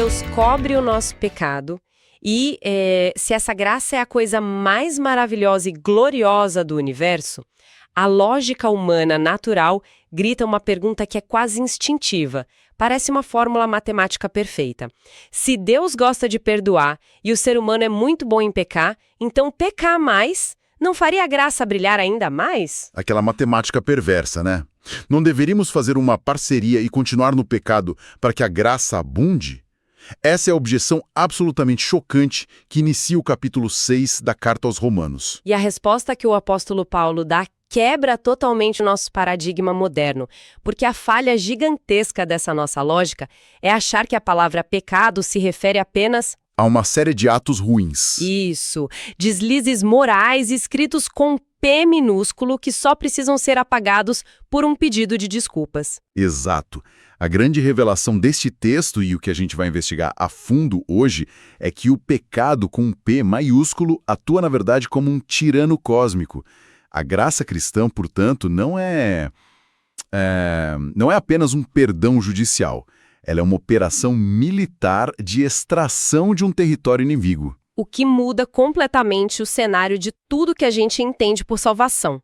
Deus cobre o nosso pecado e se essa graça é a coisa mais maravilhosa e gloriosa do universo, a lógica humana natural grita uma pergunta que é quase instintiva. Parece uma fórmula matemática perfeita. Se Deus gosta de perdoar e o ser humano é muito bom em pecar, então pecar mais não faria a graça brilhar ainda mais? Aquela matemática perversa, né? Não deveríamos fazer uma parceria e continuar no pecado para que a graça abunde? Essa é a objeção absolutamente chocante que inicia o capítulo 6 da Carta aos Romanos. E a resposta que o apóstolo Paulo dá quebra totalmente o nosso paradigma moderno, porque a falha gigantesca dessa nossa lógica é achar que a palavra pecado se refere apenas Há uma série de atos ruins. Isso, deslizes morais escritos com P minúsculo que só precisam ser apagados por um pedido de desculpas. Exato. A grande revelação deste texto e o que a gente vai investigar a fundo hoje é que o pecado com um P maiúsculo atua, na verdade, como um tirano cósmico. A graça cristã, portanto, não é apenas um perdão judicial. Ela é uma operação militar de extração de um território inimigo. O que muda completamente o cenário de tudo que a gente entende por salvação.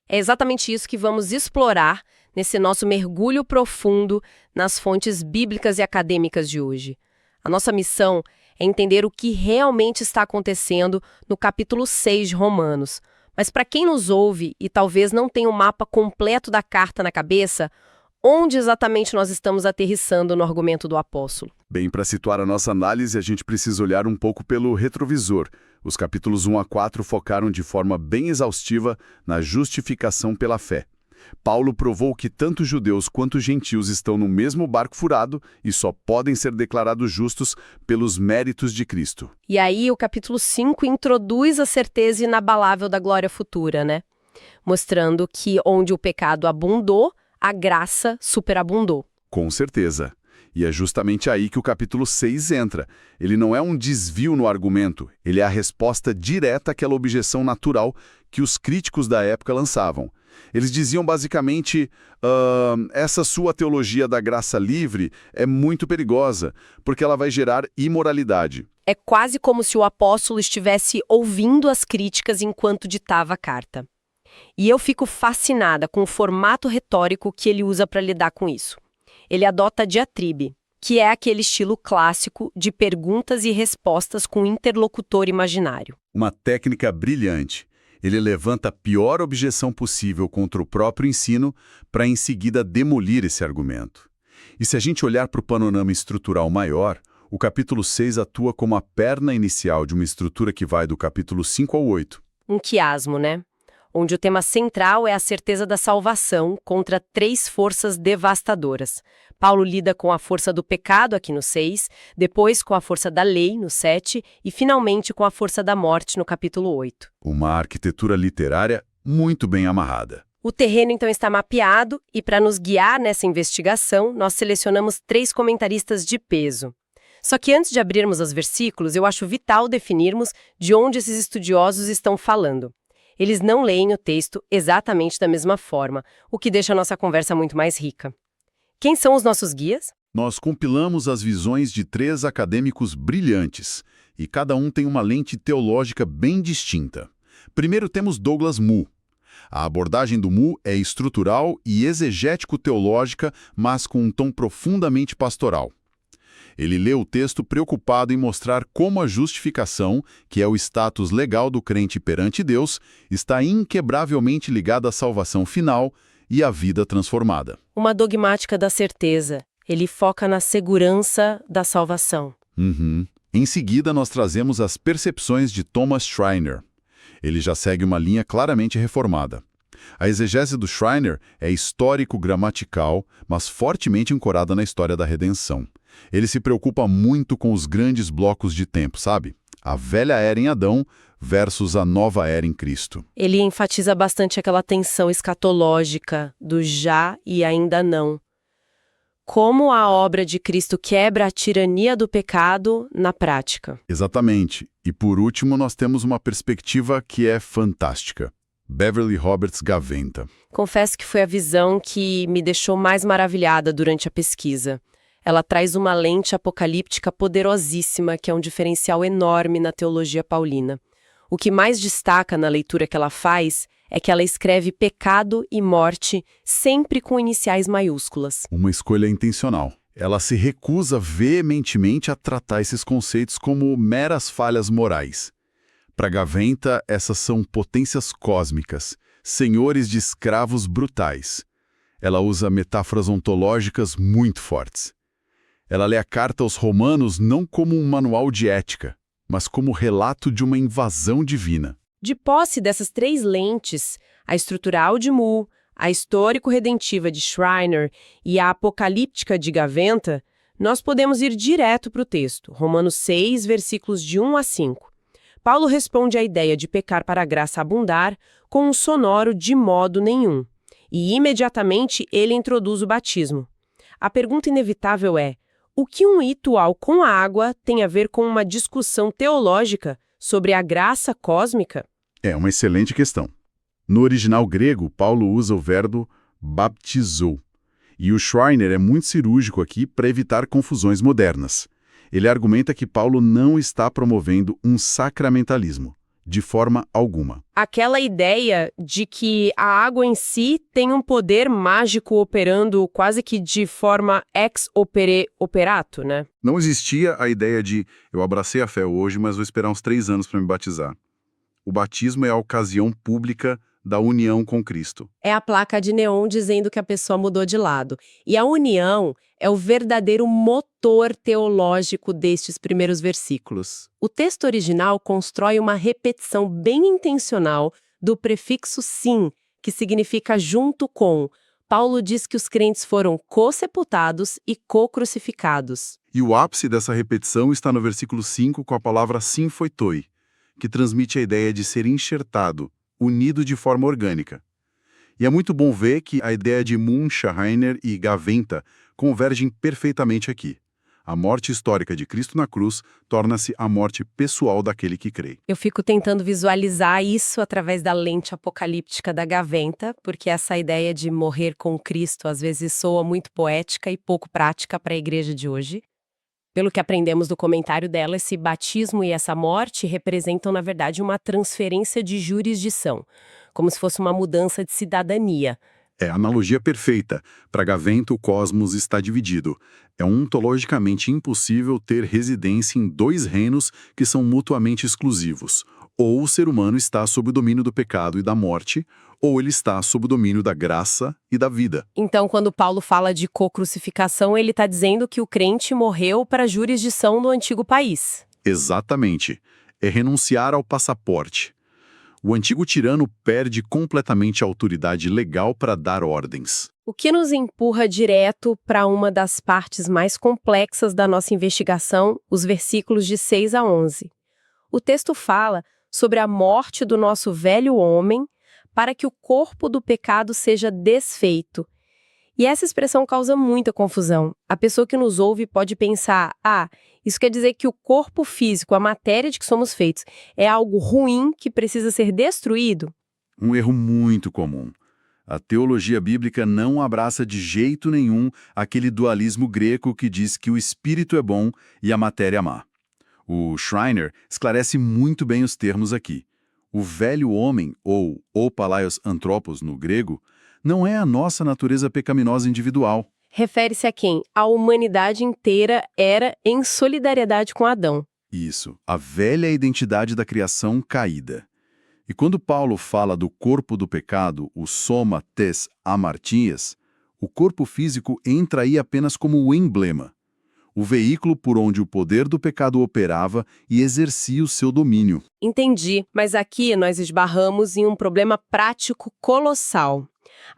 É exatamente isso que vamos explorar nesse nosso mergulho profundo nas fontes bíblicas e acadêmicas de hoje. A nossa missão é entender o que realmente está acontecendo no capítulo 6 de Romanos. Mas para quem nos ouve e talvez não tenha o mapa completo da carta na cabeça, onde exatamente nós estamos aterrissando no argumento do apóstolo? Bem, para situar a nossa análise, a gente precisa olhar um pouco pelo retrovisor. Os capítulos 1 a 4 focaram de forma bem exaustiva na justificação pela fé. Paulo provou que tanto judeus quanto gentios estão no mesmo barco furado e só podem ser declarados justos pelos méritos de Cristo. E aí o capítulo 5 introduz a certeza inabalável da glória futura, né? Mostrando que onde o pecado abundou, a graça superabundou. Com certeza. E é justamente aí que o capítulo 6 entra. Ele não é um desvio no argumento, ele é a resposta direta àquela objeção natural que os críticos da época lançavam. Eles diziam basicamente, essa sua teologia da graça livre é muito perigosa, porque ela vai gerar imoralidade. É quase como se o apóstolo estivesse ouvindo as críticas enquanto ditava a carta. E eu fico fascinada com o formato retórico que ele usa para lidar com isso. Ele adota a diatribe, que é aquele estilo clássico de perguntas e respostas com interlocutor imaginário. Uma técnica brilhante. Ele levanta a pior objeção possível contra o próprio ensino para em seguida demolir esse argumento. E se a gente olhar para o panorama estrutural maior, o capítulo 6 atua como a perna inicial de uma estrutura que vai do capítulo 5 ao 8. Um quiasmo, né? Onde o tema central é a certeza da salvação contra 3 forças devastadoras. Paulo lida com a força do pecado aqui no 6, depois com a força da lei no 7 e finalmente com a força da morte no capítulo 8. Uma arquitetura literária muito bem amarrada. O terreno então está mapeado e para nos guiar nessa investigação, nós selecionamos 3 comentaristas de peso. Só que antes de abrirmos os versículos, eu acho vital definirmos de onde esses estudiosos estão falando. Eles não leem o texto exatamente da mesma forma, o que deixa a nossa conversa muito mais rica. Quem são os nossos guias? Nós compilamos as visões de 3 acadêmicos brilhantes, e cada um tem uma lente teológica bem distinta. Primeiro temos Douglas Moo. A abordagem do Moo é estrutural e exegético-teológica, mas com um tom profundamente pastoral. Ele lê o texto preocupado em mostrar como a justificação, que é o status legal do crente perante Deus, está inquebravelmente ligada à salvação final e à vida transformada. Uma dogmática da certeza. Ele foca na segurança da salvação. Em seguida, nós trazemos as percepções de Thomas Schreiner. Ele já segue uma linha claramente reformada. A exegese do Schreiner é histórico-gramatical, mas fortemente ancorada na história da redenção. Ele se preocupa muito com os grandes blocos de tempo, sabe? A velha era em Adão versus a nova era em Cristo. Ele enfatiza bastante aquela tensão escatológica do já e ainda não. Como a obra de Cristo quebra a tirania do pecado na prática. Exatamente. E por último, nós temos uma perspectiva que é fantástica. Beverly Roberts Gaventa. Confesso que foi a visão que me deixou mais maravilhada durante a pesquisa. Ela traz uma lente apocalíptica poderosíssima, que é um diferencial enorme na teologia paulina. O que mais destaca na leitura que ela faz é que ela escreve pecado e morte sempre com iniciais maiúsculas. Uma escolha intencional. Ela se recusa veementemente a tratar esses conceitos como meras falhas morais. Para Gaventa, essas são potências cósmicas, senhores de escravos brutais. Ela usa metáforas ontológicas muito fortes. Ela lê a carta aos Romanos não como um manual de ética, mas como relato de uma invasão divina. De posse dessas três lentes, a estrutural de Mu, a histórico-redentiva de Schreiner e a apocalíptica de Gaventa, nós podemos ir direto para o texto, Romanos 6, versículos de 1 a 5. Paulo responde à ideia de pecar para a graça abundar com um sonoro de modo nenhum. E imediatamente ele introduz o batismo. A pergunta inevitável é: o que um ritual com a água tem a ver com uma discussão teológica sobre a graça cósmica? É uma excelente questão. No original grego, Paulo usa o verbo baptizou. E o Schreiner é muito cirúrgico aqui para evitar confusões modernas. Ele argumenta que Paulo não está promovendo um sacramentalismo, de forma alguma. Aquela ideia de que a água em si tem um poder mágico operando quase que de forma ex opere operato, né? Não existia a ideia de eu abracei a fé hoje, mas vou esperar uns 3 anos para me batizar. O batismo é a ocasião pública da união com Cristo. É a placa de neon dizendo que a pessoa mudou de lado. E a união é o verdadeiro motor teológico destes primeiros versículos. O texto original constrói uma repetição bem intencional do prefixo sim, que significa junto com. Paulo diz que os crentes foram co-sepultados e co-crucificados. E o ápice dessa repetição está no versículo 5 com a palavra symphotoi, que transmite a ideia de ser enxertado, unido de forma orgânica. E é muito bom ver que a ideia de Munn, Schreiner e Gaventa convergem perfeitamente aqui. A morte histórica de Cristo na cruz torna-se a morte pessoal daquele que crê. Eu fico tentando visualizar isso através da lente apocalíptica da Gaventa, porque essa ideia de morrer com Cristo às vezes soa muito poética e pouco prática para a igreja de hoje. Pelo que aprendemos do comentário dela, esse batismo e essa morte representam, na verdade, uma transferência de jurisdição, como se fosse uma mudança de cidadania. É a analogia perfeita. Para Gaventa, o cosmos está dividido. É ontologicamente impossível ter residência em 2 reinos que são mutuamente exclusivos. Ou o ser humano está sob o domínio do pecado e da morte, ou ele está sob o domínio da graça e da vida. Então, quando Paulo fala de co-crucificação, ele está dizendo que o crente morreu para a jurisdição do antigo país. Exatamente. É renunciar ao passaporte. O antigo tirano perde completamente a autoridade legal para dar ordens. O que nos empurra direto para uma das partes mais complexas da nossa investigação, os versículos de 6 a 11. O texto fala sobre a morte do nosso velho homem para que o corpo do pecado seja desfeito. E essa expressão causa muita confusão. A pessoa que nos ouve pode pensar, isso quer dizer que o corpo físico, a matéria de que somos feitos, é algo ruim que precisa ser destruído? Um erro muito comum. A teologia bíblica não abraça de jeito nenhum aquele dualismo grego que diz que o espírito é bom e a matéria má. O Schreiner esclarece muito bem os termos aqui. O velho homem, ou o palaios anthropos no grego, não é a nossa natureza pecaminosa individual. Refere-se a quem? A humanidade inteira era em solidariedade com Adão. Isso, a velha identidade da criação caída. E quando Paulo fala do corpo do pecado, o soma tes amartias, o corpo físico entra aí apenas como o emblema, o veículo por onde o poder do pecado operava e exercia o seu domínio. Entendi, mas aqui nós esbarramos em um problema prático colossal.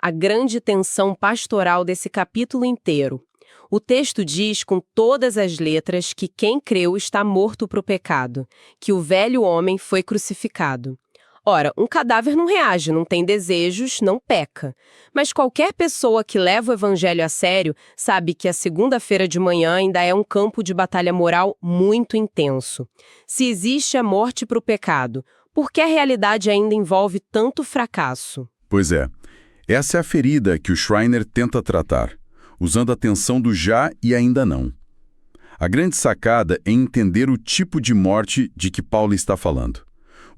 A grande tensão pastoral desse capítulo inteiro. O texto diz com todas as letras que quem creu está morto para o pecado, que o velho homem foi crucificado. Ora, um cadáver não reage, não tem desejos, não peca. Mas qualquer pessoa que leva o evangelho a sério sabe que a segunda-feira de manhã ainda é um campo de batalha moral muito intenso. Se existe a morte para o pecado, por que a realidade ainda envolve tanto fracasso? Pois é. Essa é a ferida que o Schreiner tenta tratar. usando a tensão do já e ainda não. A grande sacada é entender o tipo de morte de que Paulo está falando.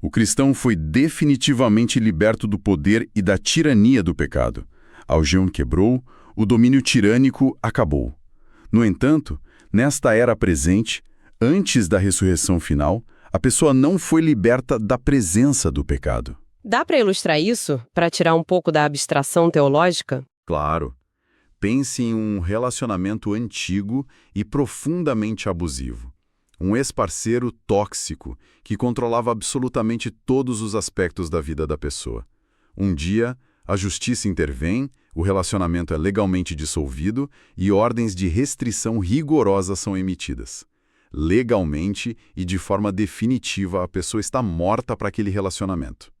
O cristão foi definitivamente liberto do poder e da tirania do pecado. A algema quebrou, o domínio tirânico acabou. No entanto, nesta era presente, antes da ressurreição final, a pessoa não foi liberta da presença do pecado. Dá para ilustrar isso, para tirar um pouco da abstração teológica? Claro. Pense em um relacionamento antigo e profundamente abusivo. Um ex-parceiro tóxico que controlava absolutamente todos os aspectos da vida da pessoa. Um dia, a justiça intervém, o relacionamento é legalmente dissolvido e ordens de restrição rigorosas são emitidas. Legalmente e de forma definitiva, a pessoa está morta para aquele relacionamento.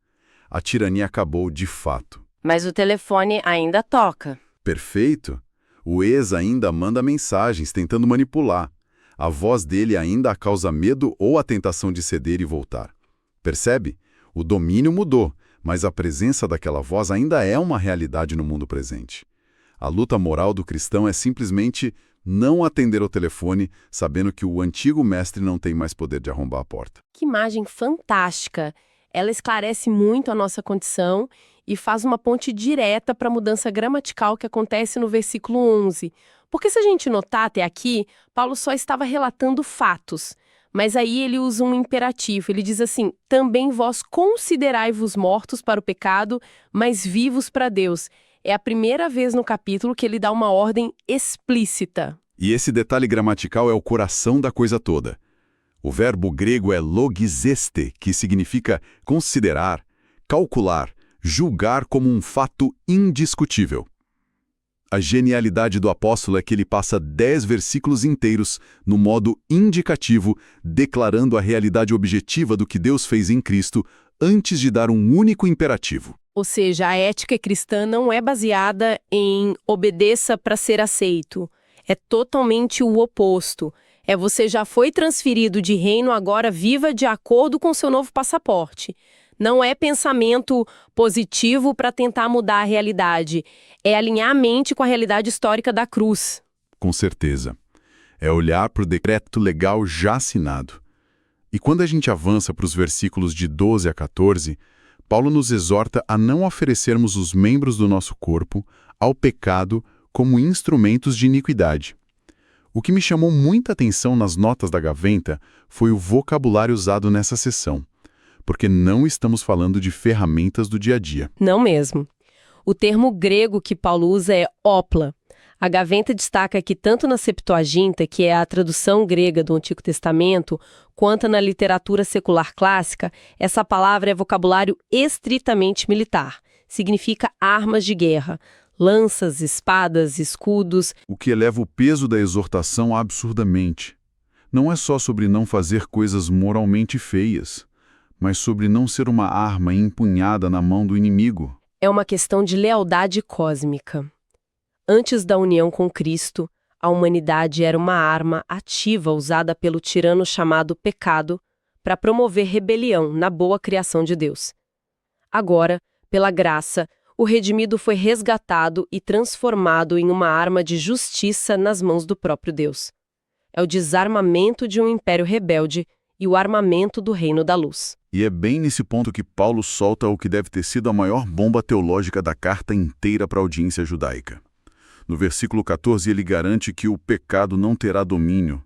A tirania acabou de fato. Mas o telefone ainda toca. Perfeito. O ex ainda manda mensagens tentando manipular. A voz dele ainda causa medo ou a tentação de ceder e voltar. Percebe? O domínio mudou, mas a presença daquela voz ainda é uma realidade no mundo presente. A luta moral do cristão é simplesmente não atender o telefone, sabendo que o antigo mestre não tem mais poder de arrombar a porta. Que imagem fantástica! Ela esclarece muito a nossa condição e faz uma ponte direta para a mudança gramatical que acontece no versículo 11. Porque se a gente notar até aqui, Paulo só estava relatando fatos. Mas aí ele usa um imperativo, ele diz assim, também vós considerai-vos mortos para o pecado, mas vivos para Deus. É a primeira vez no capítulo que ele dá uma ordem explícita. E esse detalhe gramatical é o coração da coisa toda. O verbo grego é logizeste, que significa considerar, calcular, julgar como um fato indiscutível. A genialidade do apóstolo é que ele passa 10 versículos inteiros no modo indicativo, declarando a realidade objetiva do que Deus fez em Cristo, antes de dar um único imperativo. Ou seja, a ética cristã não é baseada em obedeça para ser aceito. É totalmente o oposto. É você já foi transferido de reino, agora viva de acordo com seu novo passaporte. Não é pensamento positivo para tentar mudar a realidade. É alinhar a mente com a realidade histórica da cruz. Com certeza. É olhar para o decreto legal já assinado. E quando a gente avança para os versículos de 12 a 14, Paulo nos exorta a não oferecermos os membros do nosso corpo ao pecado como instrumentos de iniquidade. O que me chamou muita atenção nas notas da gaveta foi o vocabulário usado nessa seção, porque não estamos falando de ferramentas do dia a dia. Não mesmo. O termo grego que Paulo usa é opla. A gaveta destaca que tanto na Septuaginta, que é a tradução grega do Antigo Testamento, quanto na literatura secular clássica, essa palavra é vocabulário estritamente militar. Significa armas de guerra, lanças, espadas, escudos. O que eleva o peso da exortação absurdamente. Não é só sobre não fazer coisas moralmente feias, mas sobre não ser uma arma empunhada na mão do inimigo. É uma questão de lealdade cósmica. Antes da união com Cristo, a humanidade era uma arma ativa usada pelo tirano chamado pecado para promover rebelião na boa criação de Deus. Agora, pela graça, o redimido foi resgatado e transformado em uma arma de justiça nas mãos do próprio Deus. É o desarmamento de um império rebelde e o armamento do reino da luz. E é bem nesse ponto que Paulo solta o que deve ter sido a maior bomba teológica da carta inteira para a audiência judaica. No versículo 14, ele garante que o pecado não terá domínio,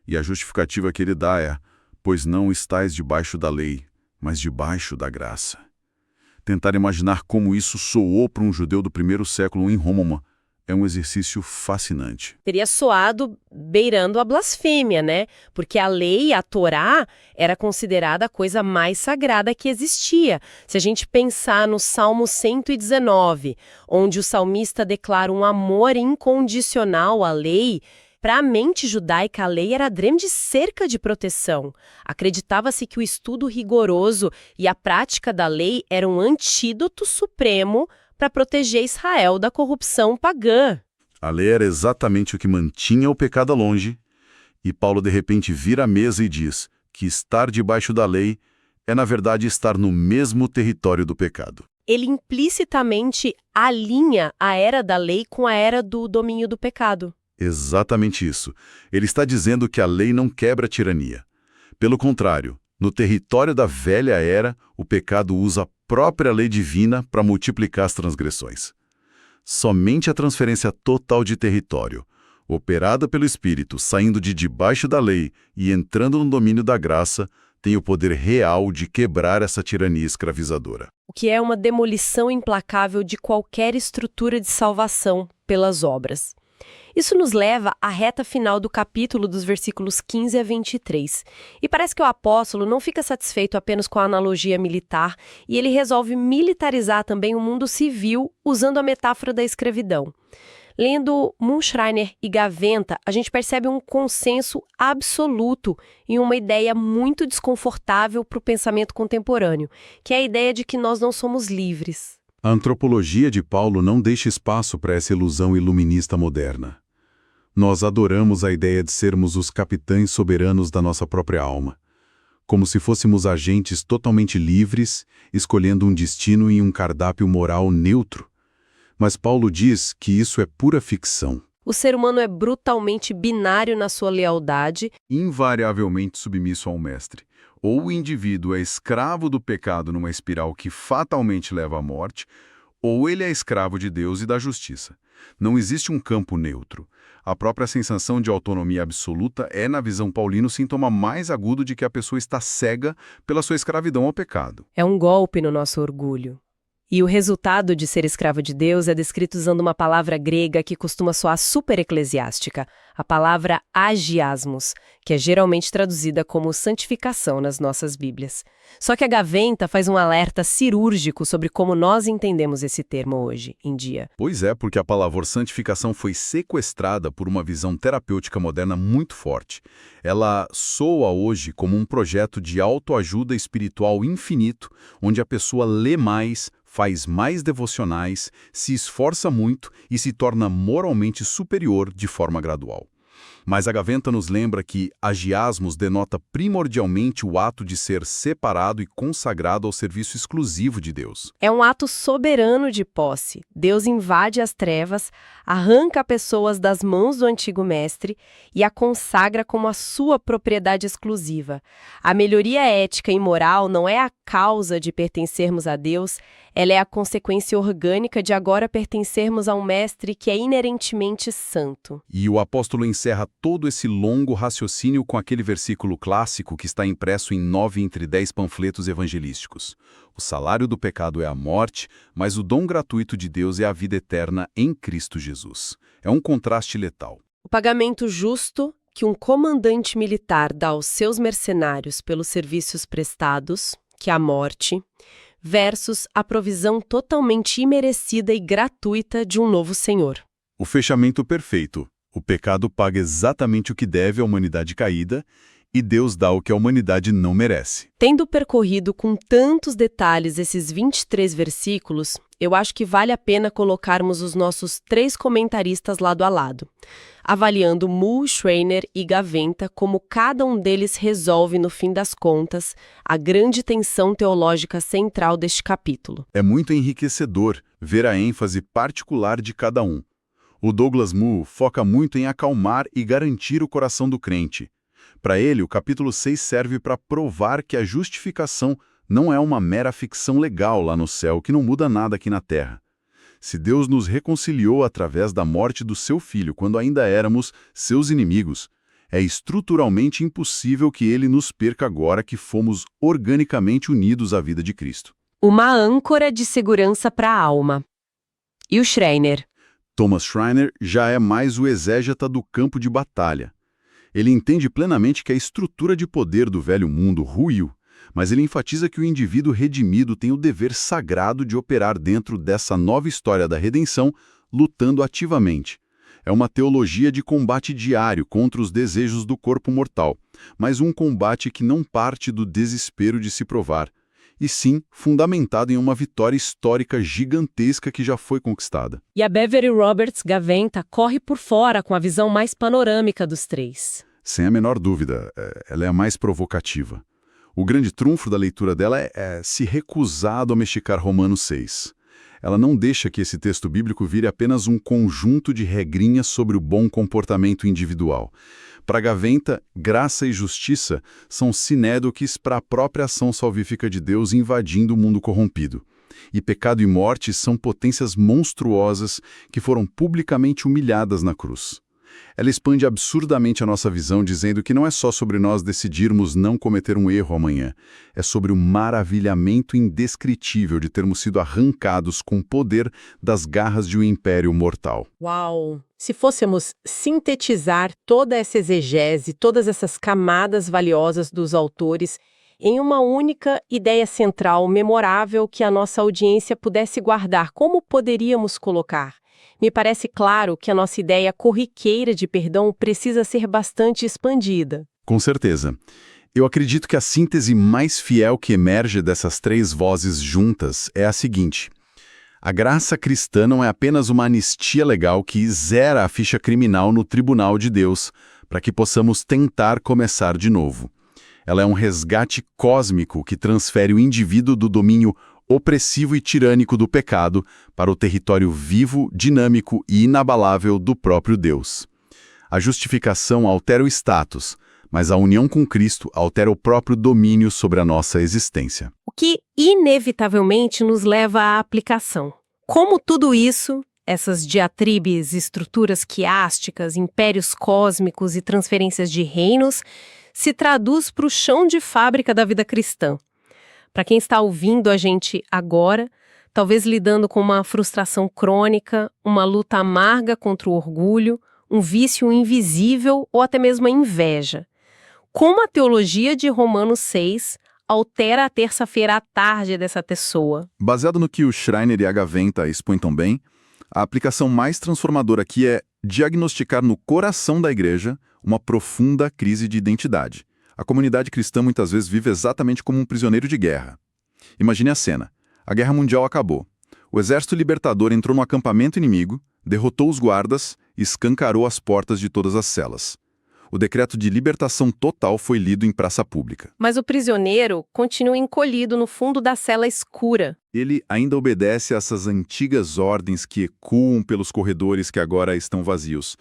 e a justificativa que ele dá é: pois não estais debaixo da lei, mas debaixo da graça. Tentar imaginar como isso soou para um judeu do primeiro século em Roma é um exercício fascinante. Teria soado beirando a blasfêmia, né? Porque a lei, a Torá, era considerada a coisa mais sagrada que existia. Se a gente pensar no Salmo 119, onde o salmista declara um amor incondicional à lei, para a mente judaica, a lei era a grande cerca de proteção. Acreditava-se que o estudo rigoroso e a prática da lei eram um antídoto supremo para proteger Israel da corrupção pagã. A lei era exatamente o que mantinha o pecado longe, e Paulo de repente vira a mesa e diz que estar debaixo da lei é, na verdade, estar no mesmo território do pecado. ele implicitamente alinha a era da lei com a era do domínio do pecado. Exatamente isso. Ele está dizendo que a lei não quebra a tirania. Pelo contrário, no território da velha era, o pecado usa a própria lei divina para multiplicar as transgressões. Somente a transferência total de território, operada pelo Espírito, saindo de debaixo da lei e entrando no domínio da graça, tem o poder real de quebrar essa tirania escravizadora. O que é uma demolição implacável de qualquer estrutura de salvação pelas obras. Isso nos leva à reta final do capítulo dos versículos 15 a 23. E parece que o apóstolo não fica satisfeito apenas com a analogia militar e ele resolve militarizar também o mundo civil usando a metáfora da escravidão. Lendo Schreiner e Gaventa, a gente percebe um consenso absoluto em uma ideia muito desconfortável para o pensamento contemporâneo, que é a ideia de que nós não somos livres. A antropologia de Paulo não deixa espaço para essa ilusão iluminista moderna. Nós adoramos a ideia de sermos os capitães soberanos da nossa própria alma, como se fôssemos agentes totalmente livres, escolhendo um destino e um cardápio moral neutro. Mas Paulo diz que isso é pura ficção. O ser humano é brutalmente binário na sua lealdade, Invariavelmente submisso ao mestre. Ou o indivíduo é escravo do pecado numa espiral que fatalmente leva à morte, ou ele é escravo de Deus e da justiça. Não existe um campo neutro. A própria sensação de autonomia absoluta é, na visão paulina, o sintoma mais agudo de que a pessoa está cega pela sua escravidão ao pecado. é um golpe no nosso orgulho. E o resultado de ser escravo de Deus é descrito usando uma palavra grega que costuma soar super eclesiástica, a palavra agiasmos, que é geralmente traduzida como santificação nas nossas Bíblias. Só que a Gaventa faz um alerta cirúrgico sobre como nós entendemos esse termo hoje, em dia. Pois é, porque a palavra santificação foi sequestrada por uma visão terapêutica moderna muito forte. Ela soa hoje como um projeto de autoajuda espiritual infinito, onde a pessoa lê mais, faz mais devocionais, se esforça muito e se torna moralmente superior de forma gradual. Mas a Gaventa nos lembra que agiasmos denota primordialmente o ato de ser separado e consagrado ao serviço exclusivo de Deus. É um ato soberano de posse. Deus invade as trevas, arranca pessoas das mãos do antigo mestre e a consagra como a sua propriedade exclusiva. A melhoria ética e moral não é a causa de pertencermos a Deus, ela é a consequência orgânica de agora pertencermos a um mestre que é inerentemente santo. E o apóstolo encerra todo esse longo raciocínio com aquele versículo clássico que está impresso em 9 entre 10 panfletos evangelísticos. O salário do pecado é a morte, mas o dom gratuito de Deus é a vida eterna em Cristo Jesus. É um contraste letal. O pagamento justo que um comandante militar dá aos seus mercenários pelos serviços prestados, que é a morte, versus a provisão totalmente imerecida e gratuita de um novo Senhor. O fechamento perfeito. O pecado paga exatamente o que deve à humanidade caída e Deus dá o que a humanidade não merece. Tendo percorrido com tantos detalhes esses 23 versículos, eu acho que vale a pena colocarmos os nossos 3 comentaristas lado a lado, avaliando Schreiner e Gaventa como cada um deles resolve, no fim das contas, a grande tensão teológica central deste capítulo. É muito enriquecedor ver a ênfase particular de cada um. O Douglas Moo foca muito em acalmar e garantir o coração do crente. Para ele, o capítulo 6 serve para provar que a justificação não é uma mera ficção legal lá no céu que não muda nada aqui na terra. Se Deus nos reconciliou através da morte do seu Filho quando ainda éramos seus inimigos, é estruturalmente impossível que ele nos perca agora que fomos organicamente unidos à vida de Cristo. Uma âncora de segurança para a alma. E o Schreiner? Thomas Schreiner já é mais o exégeta do campo de batalha. Ele entende plenamente que a estrutura de poder do velho mundo ruiu, mas ele enfatiza que o indivíduo redimido tem o dever sagrado de operar dentro dessa nova história da redenção, lutando ativamente. É uma teologia de combate diário contra os desejos do corpo mortal, mas um combate que não parte do desespero de se provar, e sim fundamentado em uma vitória histórica gigantesca que já foi conquistada. E a Beverly Roberts Gaventa corre por fora com a visão mais panorâmica dos 3. Sem a menor dúvida, ela é a mais provocativa. O grande trunfo da leitura dela é se recusar a domesticar Romanos 6. Ela não deixa que esse texto bíblico vire apenas um conjunto de regrinhas sobre o bom comportamento individual. Para Gaventa, graça e justiça são sinédoques para a própria ação salvífica de Deus invadindo o mundo corrompido. E pecado e morte são potências monstruosas que foram publicamente humilhadas na cruz. Ela expande absurdamente a nossa visão, dizendo que não é só sobre nós decidirmos não cometer um erro amanhã. É sobre o maravilhamento indescritível de termos sido arrancados com poder das garras de um império mortal. Uau! Se fôssemos sintetizar toda essa exegese, todas essas camadas valiosas dos autores em uma única ideia central, memorável, que a nossa audiência pudesse guardar, como poderíamos colocar? Me parece claro que a nossa ideia corriqueira de perdão precisa ser bastante expandida. Com certeza. Eu acredito que a síntese mais fiel que emerge dessas três vozes juntas é a seguinte: a graça cristã não é apenas uma anistia legal que zera a ficha criminal no tribunal de Deus, para que possamos tentar começar de novo. Ela é um resgate cósmico que transfere o indivíduo do domínio opressivo e tirânico do pecado para o território vivo, dinâmico e inabalável do próprio Deus. A justificação altera o status, mas a união com Cristo altera o próprio domínio sobre a nossa existência. O que inevitavelmente nos leva à aplicação. Como tudo isso, essas diatribes, estruturas quiásticas, impérios cósmicos e transferências de reinos, se traduz para o chão de fábrica da vida cristã. Para quem está ouvindo a gente agora, talvez lidando com uma frustração crônica, uma luta amarga contra o orgulho, um vício invisível ou até mesmo a inveja. Como a teologia de Romanos 6 altera a terça-feira à tarde dessa pessoa? Baseado no que o Schreiner e a Gaventa expõem tão bem, a aplicação mais transformadora aqui é diagnosticar no coração da igreja uma profunda crise de identidade. A comunidade cristã muitas vezes vive exatamente como um prisioneiro de guerra. Imagine a cena. A Guerra Mundial acabou. O exército libertador entrou no acampamento inimigo, derrotou os guardas e escancarou as portas de todas as celas. O decreto de libertação total foi lido em praça pública. Mas o prisioneiro continua encolhido no fundo da cela escura. Ele ainda obedece a essas antigas ordens que ecoam pelos corredores que agora estão vazios,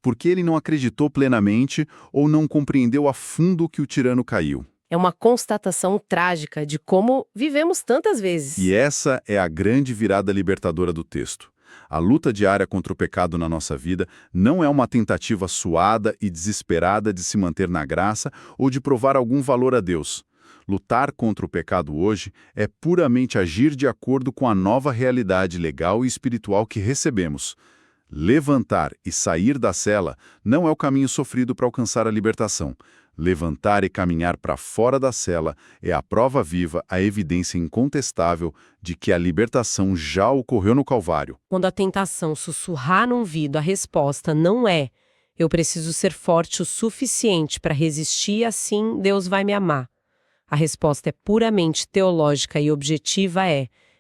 porque ele não acreditou plenamente ou não compreendeu a fundo que o tirano caiu. É uma constatação trágica de como vivemos tantas vezes. E essa é a grande virada libertadora do texto. A luta diária contra o pecado na nossa vida não é uma tentativa suada e desesperada de se manter na graça ou de provar algum valor a Deus. Lutar contra o pecado hoje é puramente agir de acordo com a nova realidade legal e espiritual que recebemos. Levantar e sair da cela não é o caminho sofrido para alcançar a libertação. Levantar e caminhar para fora da cela é a prova viva, a evidência incontestável de que a libertação já ocorreu no Calvário. Quando a tentação sussurrar no ouvido, a resposta não é "eu preciso ser forte o suficiente para resistir, assim Deus vai me amar". A resposta é puramente teológica e objetiva,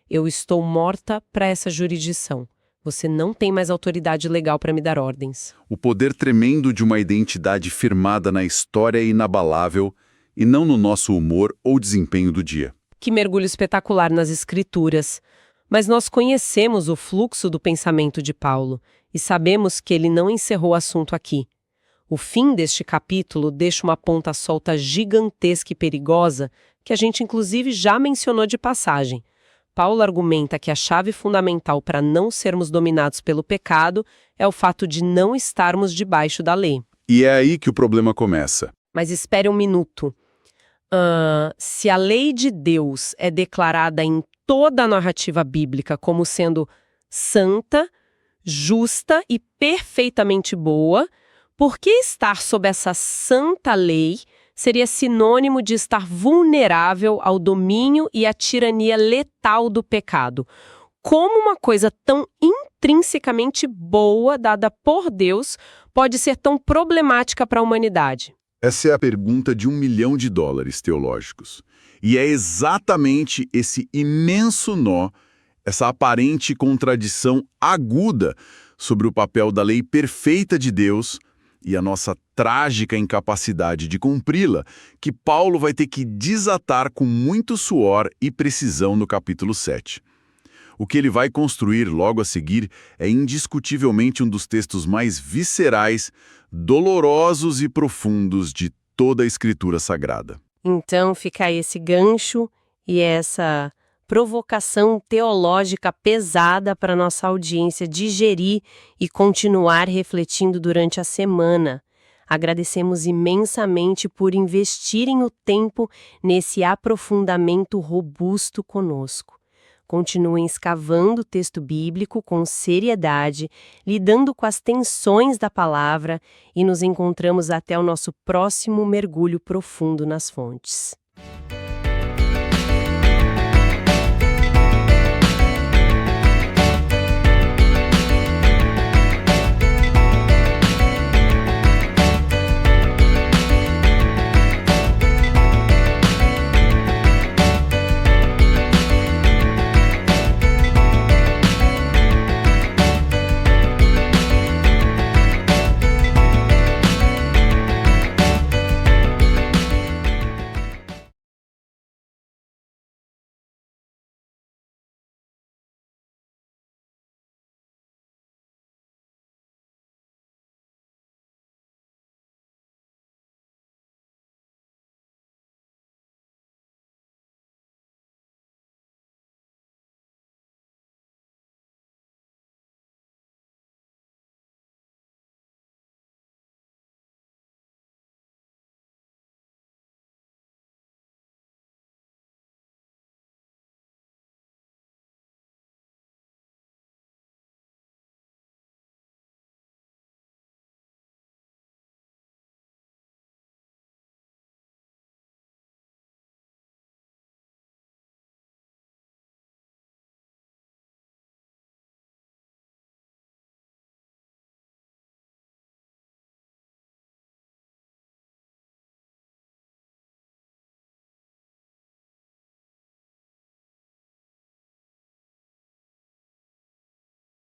"eu estou morta para essa jurisdição. Você não tem mais autoridade legal para me dar ordens". O poder tremendo de uma identidade firmada na história inabalável e não no nosso humor ou desempenho do dia. Que mergulho espetacular nas Escrituras. Mas nós conhecemos o fluxo do pensamento de Paulo e sabemos que ele não encerrou o assunto aqui. O fim deste capítulo deixa uma ponta solta gigantesca e perigosa que a gente inclusive já mencionou de passagem. Paulo argumenta que a chave fundamental para não sermos dominados pelo pecado é o fato de não estarmos debaixo da lei. E é aí que o problema começa. Mas espere um minuto. Se a lei de Deus é declarada em toda a narrativa bíblica como sendo santa, justa e perfeitamente boa, por que estar sob essa santa lei seria sinônimo de estar vulnerável ao domínio e à tirania letal do pecado? Como uma coisa tão intrinsecamente boa, dada por Deus, pode ser tão problemática para a humanidade? Essa é a pergunta de $1 milhão teológicos. E é exatamente esse imenso nó, essa aparente contradição aguda sobre o papel da lei perfeita de Deus e a nossa trágica incapacidade de cumpri-la, que Paulo vai ter que desatar com muito suor e precisão no capítulo 7. O que ele vai construir logo a seguir é indiscutivelmente um dos textos mais viscerais, dolorosos e profundos de toda a Escritura Sagrada. Então fica aí esse gancho e essa provocação teológica pesada para nossa audiência digerir e continuar refletindo durante a semana. Agradecemos imensamente por investirem o tempo nesse aprofundamento robusto conosco. Continuem escavando o texto bíblico com seriedade, lidando com as tensões da palavra e nos encontramos até o nosso próximo mergulho profundo nas fontes.